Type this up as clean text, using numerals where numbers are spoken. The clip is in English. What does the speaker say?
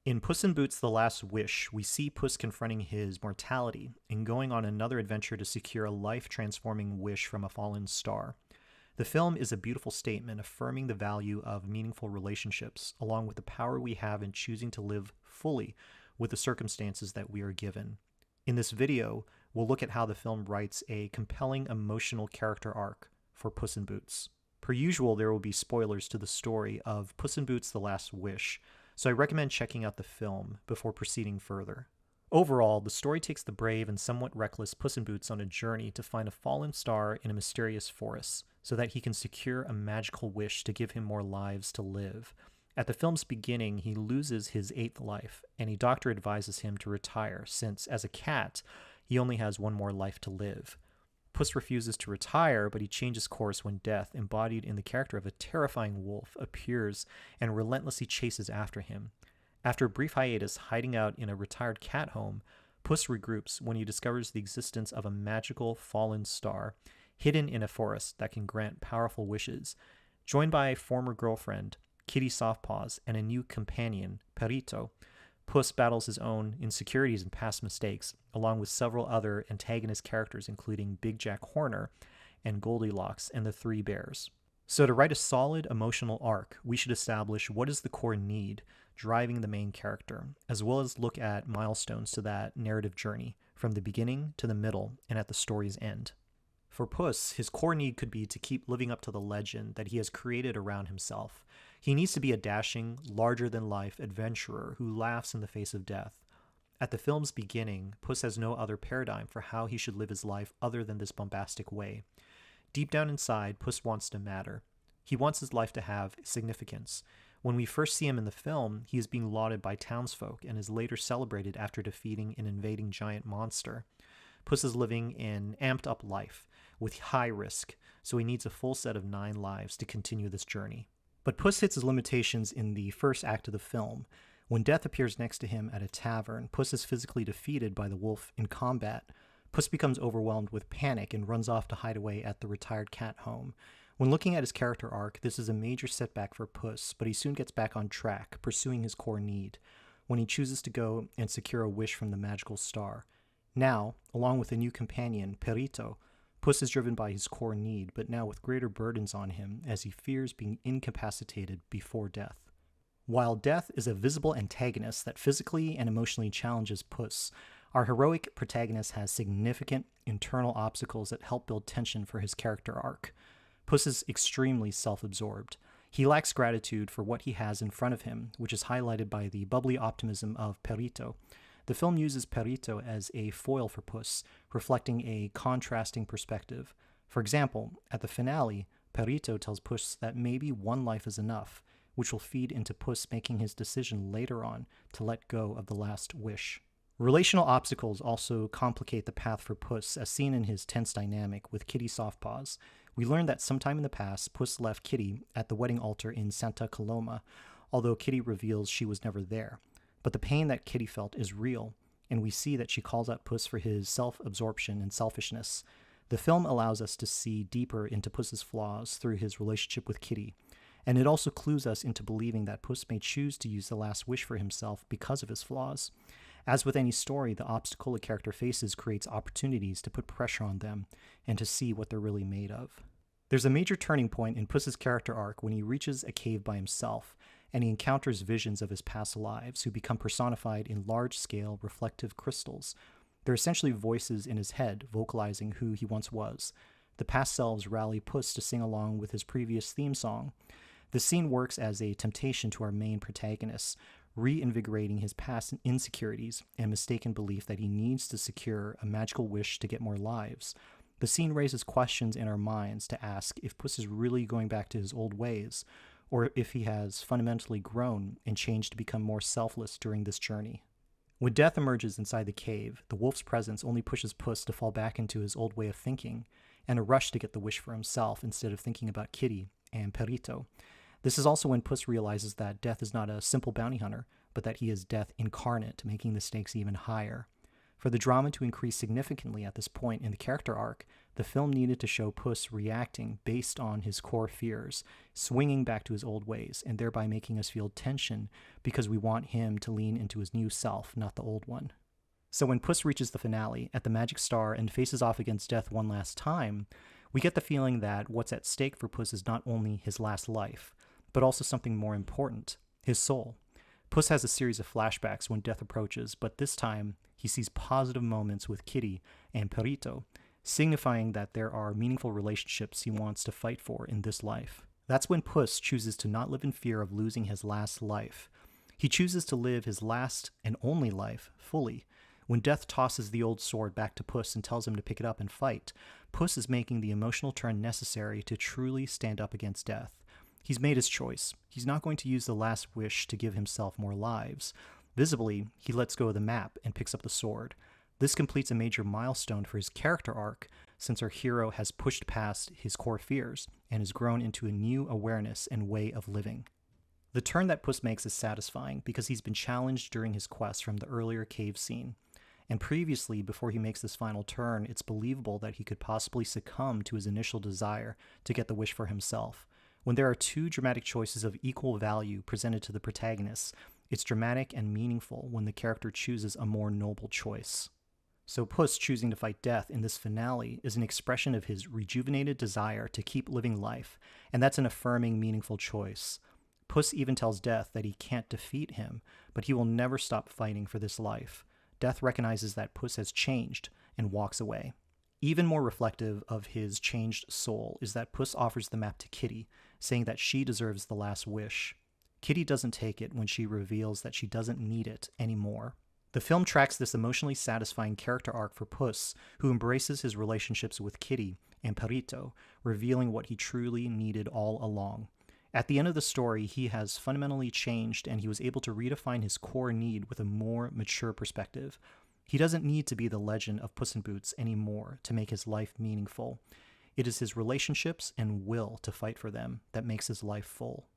In Puss in Boots: The Last Wish, we see Puss confronting his mortality and going on another adventure to secure a life-transforming wish from a fallen star. The film is a beautiful statement affirming the value of meaningful relationships, along with the power we have in choosing to live fully with the circumstances that we are given. In this video, we'll look at how the film writes a compelling emotional character arc for Puss in Boots. Per usual, there will be spoilers to the story of Puss in Boots: The Last Wish, so I recommend checking out the film before proceeding further. Overall, the story takes the brave and somewhat reckless Puss in Boots on a journey to find a fallen star in a mysterious forest so that he can secure a magical wish to give him more lives to live. At the film's beginning, he loses his 8th life, and a doctor advises him to retire since, as a cat, he only has one more life to live. Puss refuses to retire, but he changes course when death, embodied in the character of a terrifying wolf, appears and relentlessly chases after him. After a brief hiatus hiding out in a retired cat home, Puss regroups when he discovers the existence of a magical fallen star hidden in a forest that can grant powerful wishes. Joined by a former girlfriend, Kitty Softpaws, and a new companion, Perito, Puss battles his own insecurities and past mistakes, along with several other antagonist characters including Big Jack Horner and Goldilocks and the Three Bears. So to write a solid emotional arc, we should establish what is the core need driving the main character, as well as look at milestones to that narrative journey, from the beginning to the middle and at the story's end. For Puss, his core need could be to keep living up to the legend that he has created around himself. He needs to be a dashing, larger-than-life adventurer who laughs in the face of death. At the film's beginning, Puss has no other paradigm for how he should live his life other than this bombastic way. Deep down inside, Puss wants to matter. He wants his life to have significance. When we first see him in the film, he is being lauded by townsfolk and is later celebrated after defeating an invading giant monster. Puss is living an amped-up life with high risk, so he needs a full set of 9 lives to continue this journey. But Puss hits his limitations in the first act of the film. When death appears next to him at a tavern, Puss is physically defeated by the wolf in combat. Puss becomes overwhelmed with panic and runs off to hide away at the retired cat home. When looking at his character arc, this is a major setback for Puss, but he soon gets back on track, pursuing his core need, when he chooses to go and secure a wish from the magical star. Now, along with a new companion, Perito, Puss is driven by his core need, but now with greater burdens on him as he fears being incapacitated before death. While death is a visible antagonist that physically and emotionally challenges Puss, our heroic protagonist has significant internal obstacles that help build tension for his character arc. Puss is extremely self-absorbed. He lacks gratitude for what he has in front of him, which is highlighted by the bubbly optimism of Perito. The film uses Perito as a foil for Puss, reflecting a contrasting perspective. For example, at the finale, Perito tells Puss that maybe one life is enough, which will feed into Puss making his decision later on to let go of the last wish. Relational obstacles also complicate the path for Puss, as seen in his tense dynamic with Kitty Softpaws. We learned that sometime in the past, Puss left Kitty at the wedding altar in Santa Coloma, although Kitty reveals she was never there. But the pain that Kitty felt is real, and we see that she calls out Puss for his self-absorption and selfishness. The film allows us to see deeper into Puss's flaws through his relationship with Kitty, and it also clues us into believing that Puss may choose to use the last wish for himself because of his flaws. As with any story, the obstacle a character faces creates opportunities to put pressure on them and to see what they're really made of. There's a major turning point in Puss's character arc when he reaches a cave by himself, and he encounters visions of his past lives who become personified in large-scale reflective crystals. They're essentially voices in his head vocalizing who he once was. The past selves rally Puss to sing along with his previous theme song. The scene works as a temptation to our main protagonist, reinvigorating his past insecurities and mistaken belief that he needs to secure a magical wish to get more lives. The scene raises questions in our minds to ask if Puss is really going back to his old ways, or if he has fundamentally grown and changed to become more selfless during this journey. When death emerges inside the cave, the wolf's presence only pushes Puss to fall back into his old way of thinking, and a rush to get the wish for himself instead of thinking about Kitty and Perito. This is also when Puss realizes that death is not a simple bounty hunter, but that he is death incarnate, making the stakes even higher. For the drama to increase significantly at this point in the character arc, The film needed to show Puss reacting based on his core fears, swinging back to his old ways, and thereby making us feel tension because we want him to lean into his new self, not the old one. So when Puss reaches the finale at the Magic Star and faces off against death one last time, we get the feeling that what's at stake for Puss is not only his last life, but also something more important, his soul. Puss has a series of flashbacks when death approaches, but this time he sees positive moments with Kitty and Perrito, signifying that there are meaningful relationships he wants to fight for in this life. That's when Puss chooses to not live in fear of losing his last life. He chooses to live his last and only life fully. When death tosses the old sword back to Puss and tells him to pick it up and fight, Puss is making the emotional turn necessary to truly stand up against death. He's made his choice. He's not going to use the last wish to give himself more lives. Visibly, he lets go of the map and picks up the sword. This completes a major milestone for his character arc, since our hero has pushed past his core fears and has grown into a new awareness and way of living. The turn that Puss makes is satisfying because he's been challenged during his quest from the earlier cave scene. And previously, before he makes this final turn, it's believable that he could possibly succumb to his initial desire to get the wish for himself. When there are two dramatic choices of equal value presented to the protagonist, it's dramatic and meaningful when the character chooses a more noble choice. So Puss choosing to fight death in this finale is an expression of his rejuvenated desire to keep living life, and that's an affirming, meaningful choice. Puss even tells Death that he can't defeat him, but he will never stop fighting for this life. Death recognizes that Puss has changed and walks away. Even more reflective of his changed soul is that Puss offers the map to Kitty, saying that she deserves the last wish. Kitty doesn't take it when she reveals that she doesn't need it anymore. The film tracks this emotionally satisfying character arc for Puss, who embraces his relationships with Kitty and Perrito, revealing what he truly needed all along. At the end of the story, he has fundamentally changed and he was able to redefine his core need with a more mature perspective. He doesn't need to be the legend of Puss in Boots anymore to make his life meaningful. It is his relationships and will to fight for them that makes his life full.